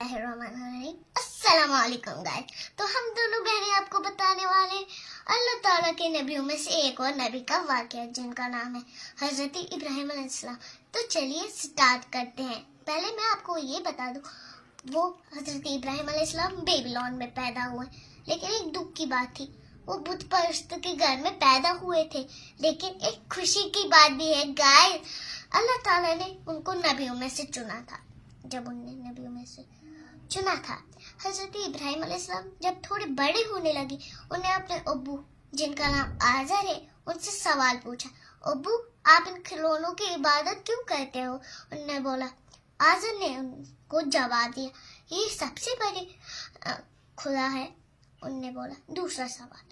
बिस्मिल्लाहिर्रहमानिर्रहीम। अस्सलाम वालेकुम गाइस। तो हम दोनों बहनें आपको बताने वाले हैं अल्लाह ताला के नबियों में से एक और नबी का वाक़या जिनका नाम है हज़रत इब्राहिम अलैहिस्सलाम। तो चलिए स्टार्ट करते हैं। पहले मैं आपको ये बता दूं, वो हज़रत इब्राहिम अलैहिस्सलाम बेबीलोन में पैदा हुए, लेकिन एक दुख की बात थी, वो बुत परस्त के घर में पैदा हुए थे। लेकिन एक खुशी की बात भी है गाइस, अल्लाह ताला ने उनको नबियों में से चुना था। जब उन्हें नबियों में से चुना था, हजरत इब्राहिम अलैहिस्सलाम जब थोड़े बड़े होने लगे, उन्हें अपने अब्बू जिनका नाम आज़र है उनसे सवाल पूछा, अब्बू आप इन खिलौनों की इबादत क्यों करते हो? उन्होंने बोला, आज़र ने उनको जवाब दिया, ये सबसे बड़े खुदा है। उन्होंने बोला, दूसरा सवाल,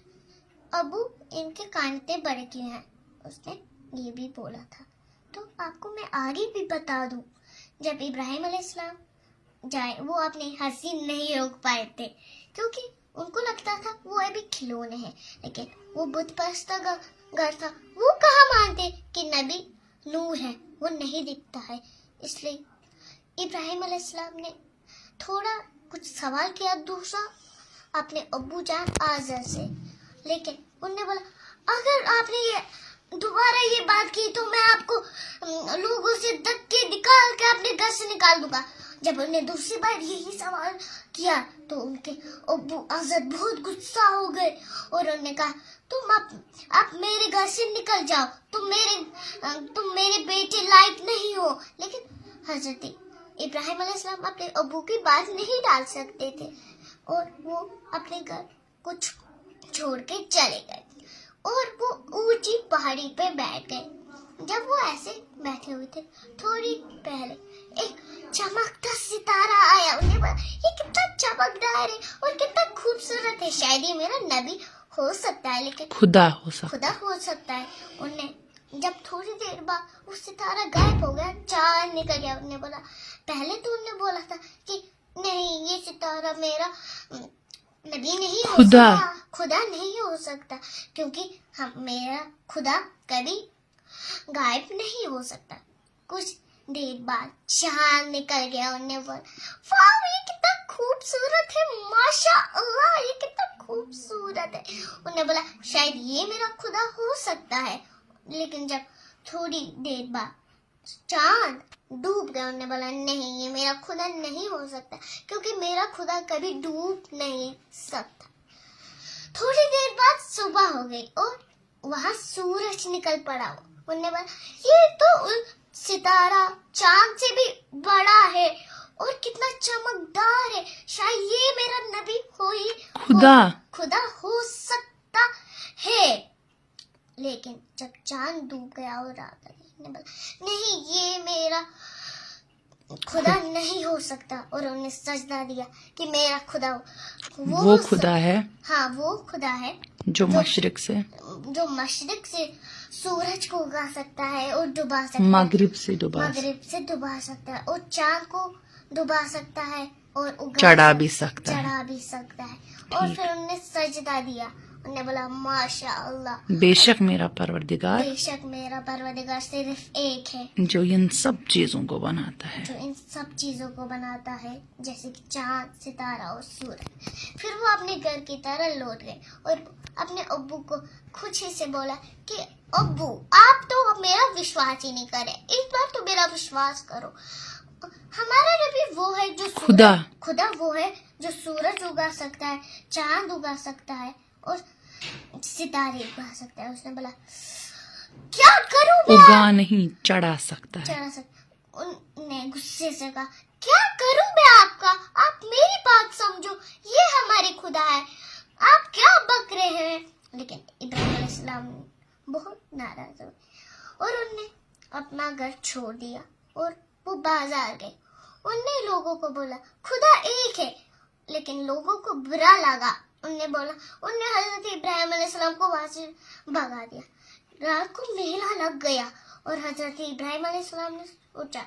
अब्बू इनके कान इतने बड़े क्यों हैं? उसने ये भी बोला था। तो आपको मैं आगे भी बता दूं, जब इब्राहिम अलैहिस्सलाम जाए, वो अपने हंसी नहीं रोक पाए थे, क्योंकि उनको लगता था वो अभी खिलौने हैं। लेकिन वो बुत परस्त घर था, वो कहाँ मानते कि नबी नूर है, वो नहीं दिखता है। इसलिए इब्राहिम अलैहिस्सलाम ने थोड़ा कुछ सवाल किया दूसरा अपने अब्बू जान आज़र से, लेकिन उन्होंने बोला, अगर आपने ये दोबारा ये बात की तो मैं आपको लोगों से धक्के निकाल के अपने घर से निकाल दूंगा। जब उन्हें दूसरी बार यही सवाल किया तो उनके अब्बू आज़र बहुत गुस्सा हो गए और उन्होंने कहा, तुम आप मेरे घर से निकल जाओ, तुम मेरे बेटे लायक नहीं हो। लेकिन हजरत इब्राहिम अलैहिस्सलाम अपने अब्बू की बात नहीं डाल सकते थे और वो अपने घर को छोड़ के चले गए और वो ऊंची पहाड़ी पे बैठ गए। जब वो ऐसे बैठे हुए थे, थोड़ी पहले एक चमकता सितारा आया। उन्हें बोला, ये कितना चमकदार है और कितना खूबसूरत है, शायद ये मेरा नबी हो सकता है, लेकिन खुदा हो सकता है। उन्हें जब थोड़ी देर बाद वो सितारा गायब हो गया, चांद निकल गया। उन्हें बोला, पहले तो उन्हें बोला था कि नहीं, ये सितारा मेरा नबी नहीं हो सकता, खुदा नहीं हो सकता, क्योंकि मेरा खुदा कभी गायब नहीं हो सकता। कुछ देर बाद चांद निकल गया। उन्हें बोला, वाह ये कितना खूबसूरत है, माशाअल्लाह ये कितना खूबसूरत है। उन्हें बोला, शायद ये मेरा खुदा हो सकता है, लेकिन जब थोड़ी देर बाद चांद डूब गया। उन्हें बोला, नहीं ये मेरा खुदा नहीं हो सकता, क्योंकि मेरा खुदा कभी डूब नहीं सकता। थोड़ी देर बाद सुबह हो गई और वहां सूरज निकल पड़ा। उन्हें बोला, ये तो सितारा चांद से भी बड़ा है और कितना चमकदार है, शायद ये मेरा नबी खुदा हो सकता है। लेकिन जब चांद डूब गया और रात आ गई, उन्हें बोला, नहीं ये मेरा खुदा नहीं हो सकता, और उन्हें सजदा दिया कि मेरा खुदा वो खुदा है। हाँ, वो खुदा है जो मशरिक से सूरज को उगा सकता है और डुबा सकता है, मगरिब से डुबा सकता है और चांद को डुबा सकता है और चढ़ा भी सकता है। और फिर उन्हें सजदा दिया। उन्हें बोला, माशाअल्लाह, बेशक मेरा परवरदिगार सिर्फ एक है जो इन सब चीजों को बनाता है, जैसे कि चांद, सितारा और सूरज। फिर वो अपने घर की तरह लौट गए और अपने अब्बू को खुशी से बोला कि अब्बू आप तो मेरा विश्वास ही नहीं करे, इस बार तो मेरा विश्वास करो। हमारा नबी वो है जो खुदा वो है जो सूरज उगा सकता है, चांद उगा सकता है और सितारे उगा सकता है। उसने बोला, क्या करूं मैं? नहीं, चढ़ा सकता है। उन्होंने गुस्से से कहा, क्या करूं मैं आपका? आप मेरी बात समझो, ये हमारे खुदा है, आप क्या बक रहे हैं? लेकिन इब्राहिम अलैहिस्सलाम बहुत नाराज हुए और उन्होंने अपना घर छोड़ दिया और वो बाजार गए। उन्होंने लोगों को बोला, खुदा एक है, लेकिन लोगों को बुरा लगा। उन्होंने हजरत इब्राहिम अलैहिस्सलाम को वहां से भगा दिया। रात को मेला लग गया और हजरत इब्राहिम अलैहिस्सलाम ने सोचा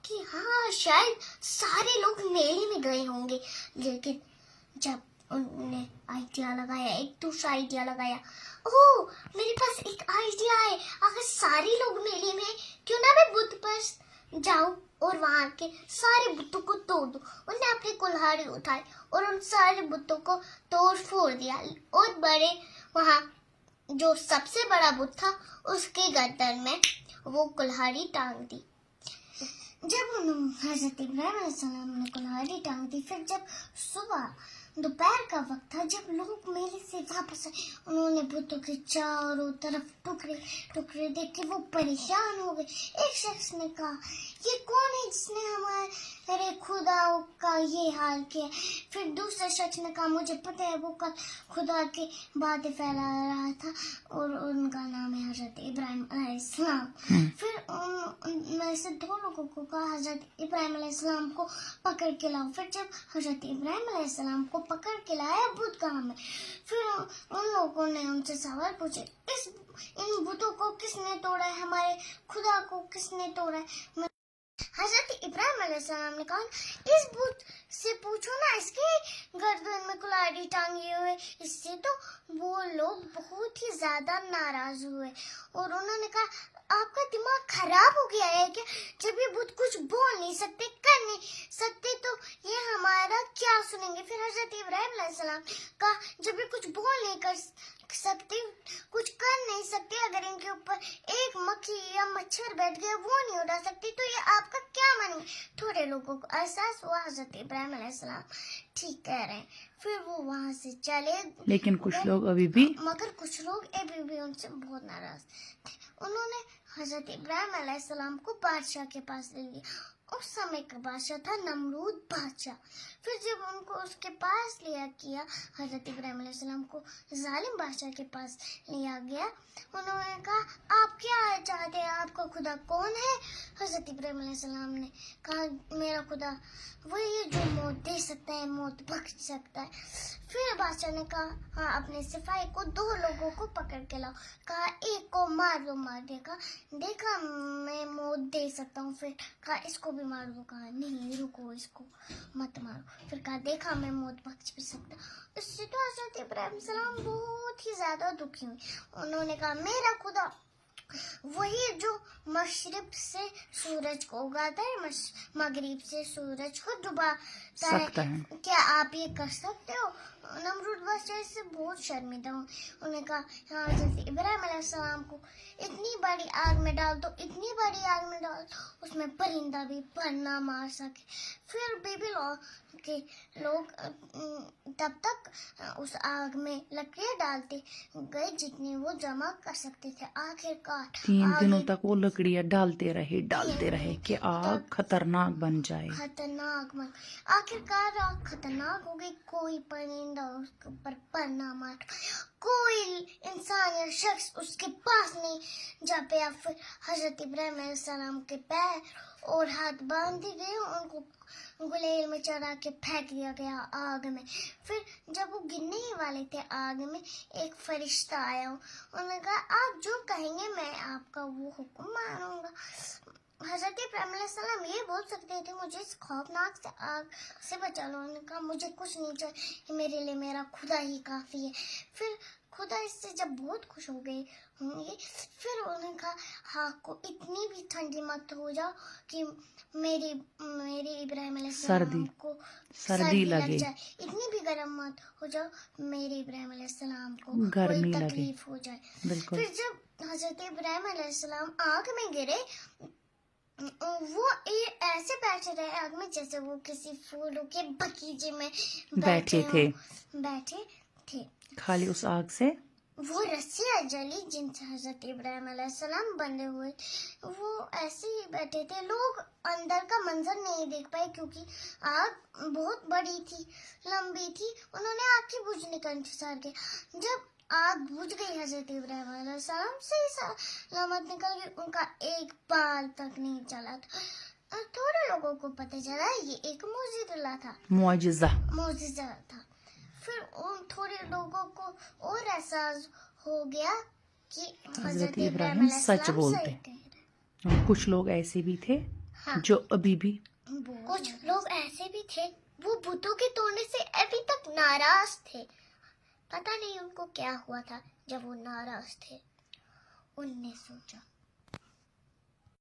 कि हाँ, शायद सारे लोग मेले में गए होंगे। लेकिन जब उन्होंने एक दूसरा आइडिया लगाया, ओह मेरे पास एक आइडिया है, अगर सारे लोग मेले में, क्यों ना मैं बुत पर जाऊं और वहां के सारे बुतों को तोड़ दूं। उन्होंने अपने कुल्हाड़ी उठाई और उन सारे बुतों को तोड़ फोड़ दिया और बड़े वहाँ जो सबसे बड़ा बुत था उसके गर्दन में वो कुल्हाड़ी टांग दी. जब हजरत इब्राहिम अलैहिस्सलाम ने कुल्हाड़ी टांग दी, फिर जब सुबह दोपहर का वक्त था, जब लोग मेले से वापस आए, उन्होंने बुतों के चारों तरफ टुकड़े टुकड़े देख के वो परेशान हो गए. एक शख्स ने कहा, ये कौन है जिसने हमारे खुदा का ये हाल किया? फिर दूसरे शख्स ने कहा, मुझे पता है, वो कल खुदा के बातें फैला रहा था और उनका नाम है हजरत इब्राहिम अलैहिस्सलाम. फिर उनमें से दो लोगों को कहा, हजरत इब्राहिम अलैहिस्सलाम को पकड़ के लाओ. फिर जब हजरत इब्राहिम अलैहिस्सलाम को पकड़ के लाया, बुत कहाँ में? फिर उन लोगों ने उनसे सवाल पूछे, इन बुतों को किसने तोड़ा है? हमारे खुदा को किसने तोड़ा है? हजरत इब्राहिम अलैहिस्सलाम ने कहा, इस बुत से पूछो ना, इसके गर्दन में कुल्हाड़ी टांगी हुई. इससे तो वो लोग बहुत ही ज्यादा नाराज हुए और उन्होंने कहा, आपका दिमाग खराब हो गया है क्या? जब ये बुत कुछ बोल नहीं सकते, कर नहीं सकते, तो ये हमारा क्या सुनेंगे? फिर हजरत इब्राहिम अलैहिस्सलाम का, जब ये कुछ बोल नहीं कर सकते, कुछ कर नहीं सकते, अगर इनके ऊपर एक मक्खी या मच्छर बैठ गया वो नहीं उड़ा सकती, तो ये आपका क्या मानेंगे? थोड़े लोगों को एहसास हुआ हजरत इब्राहिम अलैहिस्सलाम ठीक कह रहे हैं. फिर वो वहाँ से चले, लेकिन कुछ लोग अभी भी उनसे बहुत नाराज थे. उन्होंने हजरत इब्राहिम अलैहिस्सलाम को बादशाह के पास ले लिया. उस समय का बादशाह था नमरूद बादशाह. फिर जब उनको उसके पास लिया किया, हजरत इब्राहिम अलैहिस्सलाम को जालिम बादशाह के पास लिया गया. उन्होंने कहा, आप क्या चाहते हैं? आपका खुदा कौन है? हजरत इब्राहिम अलैहिस्सलाम ने कहा, मेरा खुदा वही है जो मौत दे सकता है, मौत बख्श सकता है. फिर बादशाह ने कहा, हाँ, अपने सिपाही को दो लोगों को पकड़ के लाओ. कहा, एक को मार दो. मार दिया. देखा मैं मौत दे सकता हूँ. फिर कहा, इसको भी मार दो. कहा, नहीं, रुको, इसको मत मारो. फिर कहा, देखा मैं मौत बख्श भी सकता. इससे तो हजरत इब्राहिम सलाम बहुत ही ज्यादा दुखी हुए. उन्होंने कहा, मेरा खुदा वही जो मशरिक से सूरज को उगाता है, मगरिब से सूरज को डुबाता सकता है. है. क्या आप ये कर सकते हो? नमरूद बादशाह से बहुत शर्मिंदा हुए. उन्होंने कहा, हाँ, हजरत इब्राहिम अलैहिस्सलाम को इतनी बड़ी आग में डाल दो, इतनी बड़ी आग में डाल दो, उसमें परिंदा भी पर ना मार सके. फिर बेबीलोन के लोग तब तक उस आग में लकड़ियां डालते गए जितनी वो जमा कर सकते थे. आखिरकार 3 दिनों तक वो लकड़ियां डालते रहे कि आग खतरनाक बन जाए. आखिरकार आग खतरनाक हो गई. कोई परिंदा उसके ऊपर पर ना मार, कोई इंसान या शख्स उसके पास नहीं जा पाया. फिर हजरत इब्राहिम अलैहिस्सलाम के पैर और हाथ बांध दिए गए, उनको गुलेल में चढ़ा के फेंक दिया गया आग में. फिर जब वो गिरने ही वाले थे आग में, एक फरिश्ता आया. उन्होंने कहा, आप जो कहेंगे मैं आपका वो हुक्म मानूंगा. हजरत इब्राहिम अलैहिस्सलाम ये बोल सकते थे, मुझे इस खौफनाक से आग से बचा लो. उन्होंने कहा, मुझे कुछ नहीं चाहिए, मेरे लिए मेरा खुदा ही काफी है. फिर खुदा इससे जब बहुत खुश हो गए होंगे, फिर उन्होंने कहा, हाँ, को इतनी भी ठंडी मत हो जाओ कि मेरी इब्राहिम अलैहिस्सलाम को सर्दी लग जाए. इतनी भी गर्म मत हो जाओ मेरे इब्राहिम अलैहिस्सलाम को कोई तकलीफ हो जाए. फिर जब हजरत इब्राहिम अलैहिस्सलाम आग में गिरे, वो ऐसे बैठे रहे आग में जैसे वो किसी फूलों के बगीचे में बैठे थे. खाली उस आग से वो रस्सियाँ जली जिनसे हजरत इब्राहिम अलैहिस्सलाम बंधे हुए, वो ऐसे ही बैठे थे. लोग अंदर का मंजर नहीं देख पाए क्योंकि आग बहुत बड़ी थी, लंबी थी. उन्होंने आग के बुझने का इंतजार किया. जब आग बुझ गई, हजरत इब्राहिम अलैहिस्सलाम से सलामत निकल गई. उनका एक बाल तक नहीं चला था. और थोड़े लोगों को पता चला ये एक मुआजिजा था. फिर उन थोड़े लोगों को और एहसास हो गया कि हजरत इब्राहिम सच बोलते. कुछ लोग ऐसे भी थे, हाँ, जो अभी भी कुछ लोग ऐसे भी थे वो बुतों के तोड़ने से अभी तक नाराज थे. पता नहीं उनको क्या हुआ था जब वो नाराज थे. उनने सोचा,